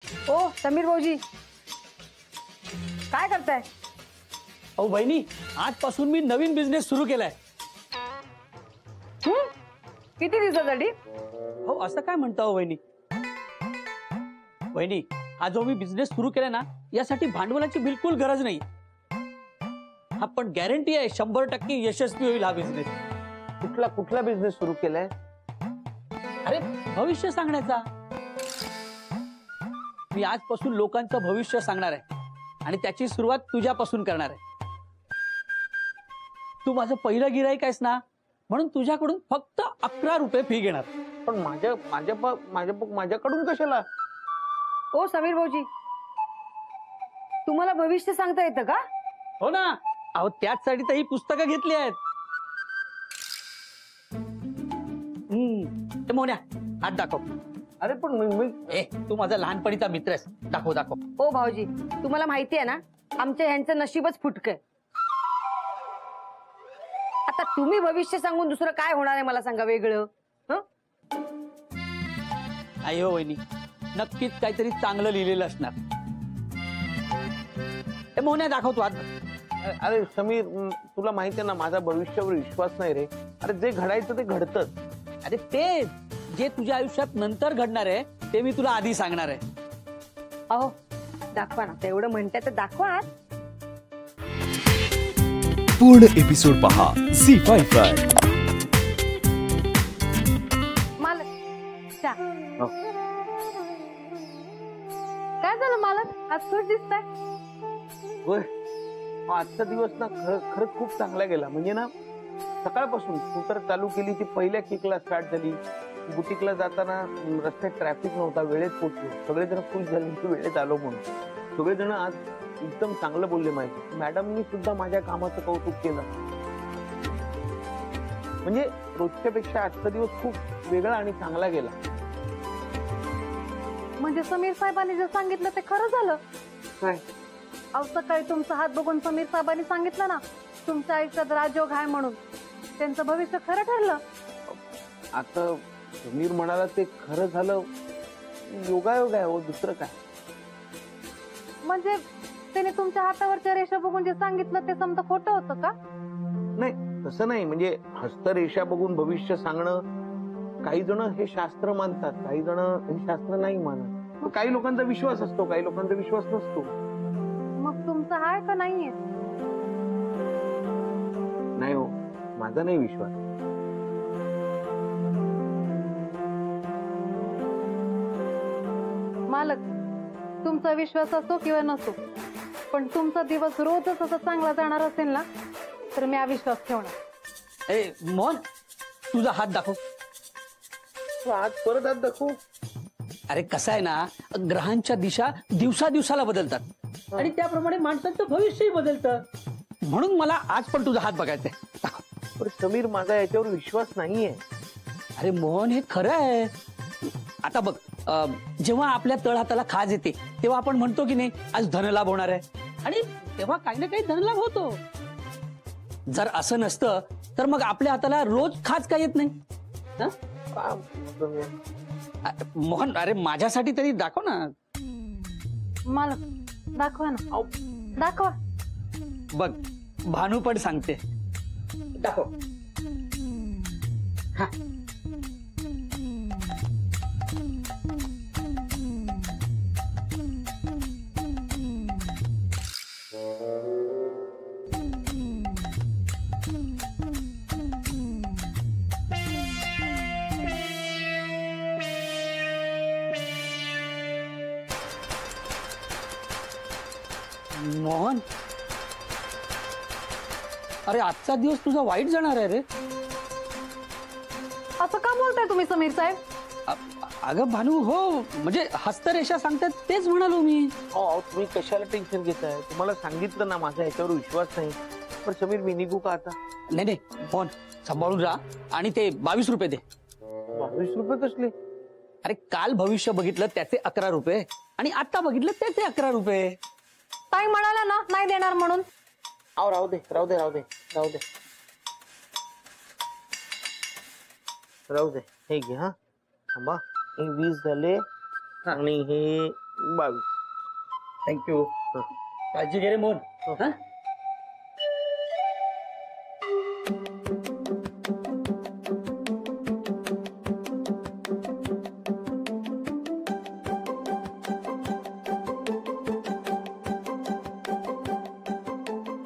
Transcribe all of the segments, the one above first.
ओ समीर भाऊजी काय करताय? अहो बहिणी, आजपासून मी नवीन बिझनेस सुरू केलाय. किती दिवसासाठी? हो असं काय म्हणता हो वहिनी? वहिनी, हा जो मी बिझनेस सुरू केलाय ना, यासाठी भांडवलाची बिलकुल गरज नाही. हा पण गॅरंटी आहे 100% यशस्वी होईल हा बिझनेस. कुठला बिझनेस सुरू केलाय? अरे भविष्य सांगण्याचा. मी आजपासून लोकांचं भविष्य सांगणार आहे आणि त्याची सुरुवात तुझ्यापासून करणार आहे. तू माझं पहिलं गिराईक आहेस ना, म्हणून तुझ्याकडून फक्त 11 रुपये फी घेणार. पण माझ्याकडून कशाला? ओ समीर भाऊजी, तुम्हाला भविष्य सांगता येतं का? हो ना, अहो त्याचसाठी तर ही पुस्तकं घेतली आहेत. ते मोन्या, हात दाखव. अरे पण मी ए, तू माझा लहानपणीचा मित्र आहेस. दाखव दाखव. ओ भाऊजी, तुम्हाला माहिती आहे ना, आमच्या ह्यांचं नशीबच फुटकंय. आता तुम्ही भविष्य सांगून दुसरं काय होणार आहे मला सांगा वेगळं? नाही हो वहिनी, नक्कीच काहीतरी चांगलं लिहिलेलं असणार. ए मोन्या, दाखव तू हात. अरे समीर, तुला माहिती आहे ना माझा भविष्यावर विश्वास नाही रे. अरे जे घडायचं ते घडतंच. अरे ते जे तुझ्या आयुष्यात नंतर घडणार आहे ते मी तुला आधी सांगणार आहे. अहो दाखवा ना, तेवढं म्हणताय तर दाखवा. पूर्ण एपिसोड पहा झी5 वर. मालक चहा. काय झालं मालक, आज खुश दिसताय? होय, आजचा दिवस ना खरंच खूप चांगला गेला. म्हणजे ना सकाळपासून स्कूटर चालू केली, ती पहिल्या किकला स्टार्ट झाली. बुटीकला जाताना रस्त्यात ट्रॅफिक नव्हता, वेळेत पोहोचलो. सगळेजण खुश झाले की वेळेत आलो म्हणून. सगळेजण आज एकदम चांगलं बोलले. माहिती, मॅडमनी सुद्धा माझ्या कामाचं कौतुक केलं. म्हणजे रोजच्या पेक्षा आजचा दिवस खूप वेगळा आणि चांगला गेला. म्हणजे समीर साहेबांनी जे सांगितलं ते खरं झालं? काय? अहो सकाळी तुमचा हात बघून समीर साहेबांनी सांगितलं ना तुमच्या आयुष्यात राजयोग आहे म्हणून. त्यांचं भविष्य खरं ठरलं. आता समीर म्हणाला ते खरं झालं. योगायोग आहे हो, दुसरं काय. म्हणजे त्याने तुमच्या हातावरच्या रेषा बघून जे सांगितलं ते समजा खोटं होतं का? नाही तसं नाही. म्हणजे हस्तरेषा बघून भविष्य सांगणं, काही जण हे शास्त्र मानतात, काही जण हे शास्त्र नाही मानत. काही लोकांचा विश्वास असतो, काही लोकांचा विश्वास नसतो. मग तुमचा आहे का नाहीये? नाही हो, माझा नाही विश्वास. मालक, तुमचा विश्वास असो किंवा नसो, पण तुमचा दिवस रोजच असा चांगला जाणार असेल ना तर मी अविश्वास ठेवणार. ए मोहन, तुझा हात दाखव. आज परत आज दाखवू. अरे कसं आहे ना, ग्रहांच्या दिशा दिवसाला बदलतात आणि त्याप्रमाणे माणसांचं भविष्यही बदलतं. म्हणून मला आज पण तुझा हात बघायचंय. दाखव. पण समीर, माझा याच्यावर विश्वास नाहीये. अरे मोहन, हे खरं आहे. आता बघ, जेव्हा आपल्या तळहाताला खाज येते तेव्हा आपण म्हणतो की नाही आज धनलाभ होणार आहे, आणि तेव्हा काही ना काही धनलाभ होतो. जर असं नसतं तर मग आपल्या हाताला रोज खाज का येत नाही? मोहन, अरे माझ्यासाठी तरी दाखव ना. मालक दाखवा ना, दाखवा. बघ, भानू पण सांगते. दाखव. हा. मोहन, अरे आजचा दिवस तुझा वाईट जाणार आहे रे. असं का बोलताय तुम्ही समीर साहेब? अगं भानू, हो म्हणजे हस्तरेषा सांगतात तेच म्हणालो मी. हो, तुम्ही कशाला टेन्शन घेताय? तुम्हाला सांगितलं ना माझा याच्यावर विश्वास नाही. पण समीर, मी निघू का आता? नाही, फोन सांभाळून राहा आणि ते 22 रुपये दे. 22 रुपये कसले? अरे काल भविष्य बघितलं त्याचे 11 रुपये आणि आता बघितलं त्याचे 11 रुपये. ताई म्हणाला ना नाही देणार म्हणून. अहो राहू दे. हे घे. हा थांबा, हे 20 झाले आणि हे 22. थँक्यू. काळजी घे रे मोहन. हा?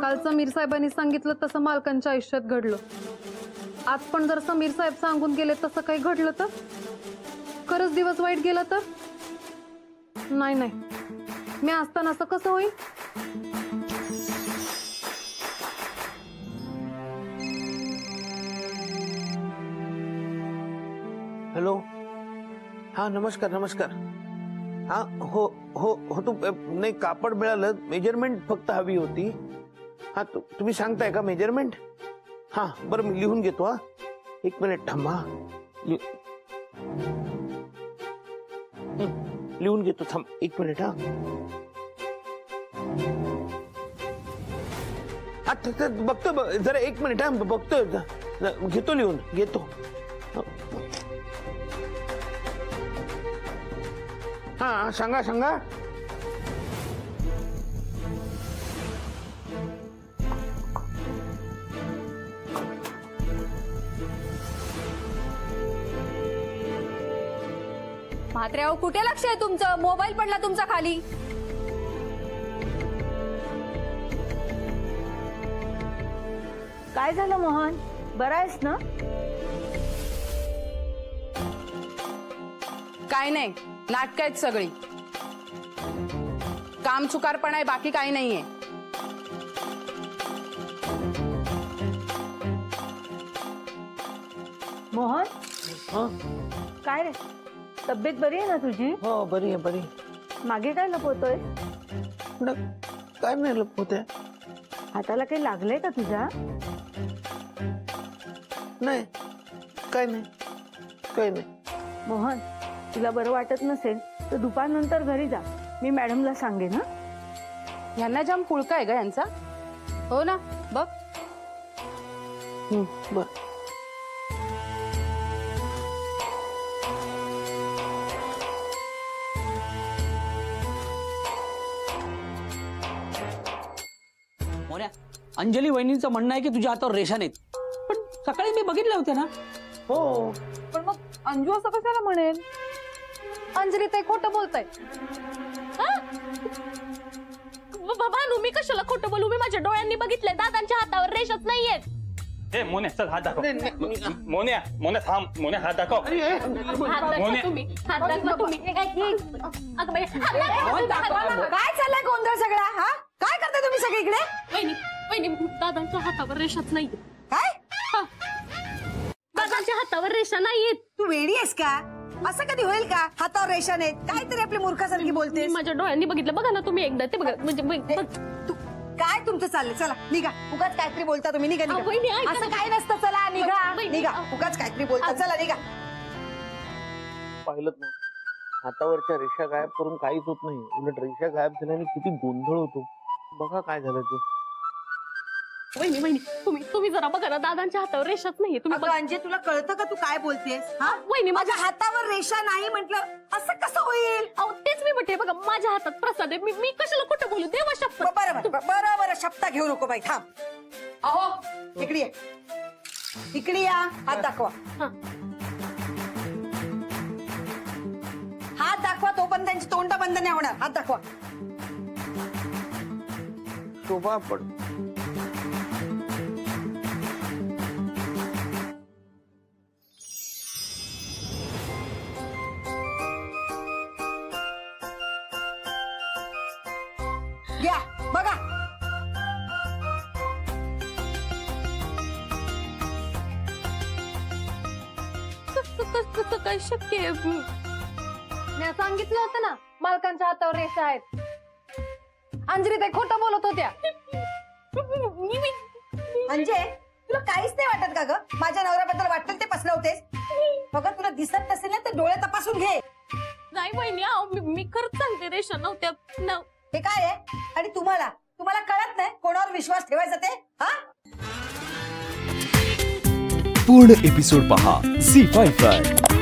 काल समीर साहेबांनी सांगितलं तसं मालकांच्या आयुष्यात घडलं. आज पण जर समीर साहेब सांगून गेले तसं काही घडलं तर खरंच दिवस वाईट गेला तर नाही नाही मी असताना असं कसं होईल. हॅलो. हा नमस्कार नमस्कार. हा हो हो हो तू नाही कापड मिळालं मेजरमेंट फक्त हवी होती. हा तुम्ही सांगताय का मेजरमेंट. हा बरं मी लिहून घेतो. हा एक मिनिट थांबा. लिहून घेतो थांब एक मिनिट. हा बघतो जरा एक मिनिट. हा बघतो घेतो लिहून घेतो. हा सांगा सांगा. म्हात्र्याहो कुठे लक्ष आहे तुमचं. मोबाईल पडला तुमचा खाली. काय झालं मोहन, बरा आहेस ना? काय नाही, नाटक आहेत सगळी. काम चुकारपणा आहे, बाकी काही नाहीये. मोहन काय रे, तब्येत बरी आहे ना तुझी? हो बरी आहे बरी. मागे काय लपवतोय? काय नाही लपवते. हाताला काही लागलंय का तुझ्या? नाही काय नाही काय नाही. मोहन तुला बरं वाटत नसेल तर दुपारनंतर घरी जा, मी मॅडमला सांगेन. ना यांना जाम पुळका आहे ग यांचा. हो ना बघ. बर. मोन्या, अंजली वहिनींचं म्हणणं आहे की तुझ्या हातावर रेषा नाहीत. पण सकाळी मी बघितल्या होत्या ना. हो पण मग अंजू असं कशाला म्हणेल. अंजली ते खोटं बोलताय. भानू मी कशाला खोटं बोलू. मी माझ्या डोळ्यांनी बघितलंय दादांच्या हातावर रेषाच नाहीयेत. ए मोन्या चल हात दाखव. मोन्या मोन्या थांब. मोन्या हात दाखव. तुम्ही हात दाखवा तुम्ही. अगं बाई, हात दाखवा. काय चाललंय गोंधळ सगळा. हा काय करताय तुम्ही सगळे इकडे. वहिनी दादांच्या हातावर रेषाच नाहीये. काय दादांच्या हातावर रेषा नाहीयेत. तू वेडी आहेस का. असं कधी होईल का. हातावर रेषा नाहीत. काहीतरी आपली मूर्खासारखी बोलतेस. माझ्या डोळ्यांनी बघितलं. बघा ना तुम्ही एकदा ते बघा. म्हणजे तू काय तुमचं चाललंय. चला निघा. उगाच काहीतरी बोलता तुम्ही. निघा निघा. वहिनी, ऐका असं ना. काय नसतं. चला निघा वहिनी, निघा. उगाच काहीतरी बोलता. चला निघा. पाहिलं ना हातावरच्या रेषा गायब करून काहीच होत नाही. उलट रेषा गायब झाल्याने किती गोंधळ होतो. बघा काय झालं ते. वहिनी तुम्ही जरा बघा ना दादांच्या हातावर रेषाच नाहीये. तुम्ही अगं अंजे तुला कळतं का तू काय बोलतेस. हा वहिनी माझ्या हातावर रेषा नाही म्हटलं असं कसं होईल. अहो तेच मी म्हणते. बघा माझ्या हातात प्रसाद आहे. मी कशाला खोटं बोलू. देवा शपथ. बरं शब्द घेऊ नको बाई. थांब. अहो इकडे या. इकडे या. हात दाखवा. हात दाखवा. तोपर्यंत त्यांची तोंड बंद नाही होणार. हात दाखवा. शोभा पण घ्या बघा. कसं काय शक्य आहे. मी सांगितलं होतं ना मालकांच्या हातावर रेषा आहेत. अंजली ते खोटं बोलत होत्या. अंजे तुला काहीच नाही वाटत का ग. माझ्या नवऱ्याबद्दल वाटेल ते पसरवतेस. बघा तुला दिसत नसेल ना तर डोळे तपासून घे. नाही वहिनी मी खरंच सांगते रेषा नव्हत्या. हे काय आहे. आणि तुम्हाला कळत नाही कोणावर विश्वास ठेवायचा ते. हा पूर्ण एपिसोड पहा झी5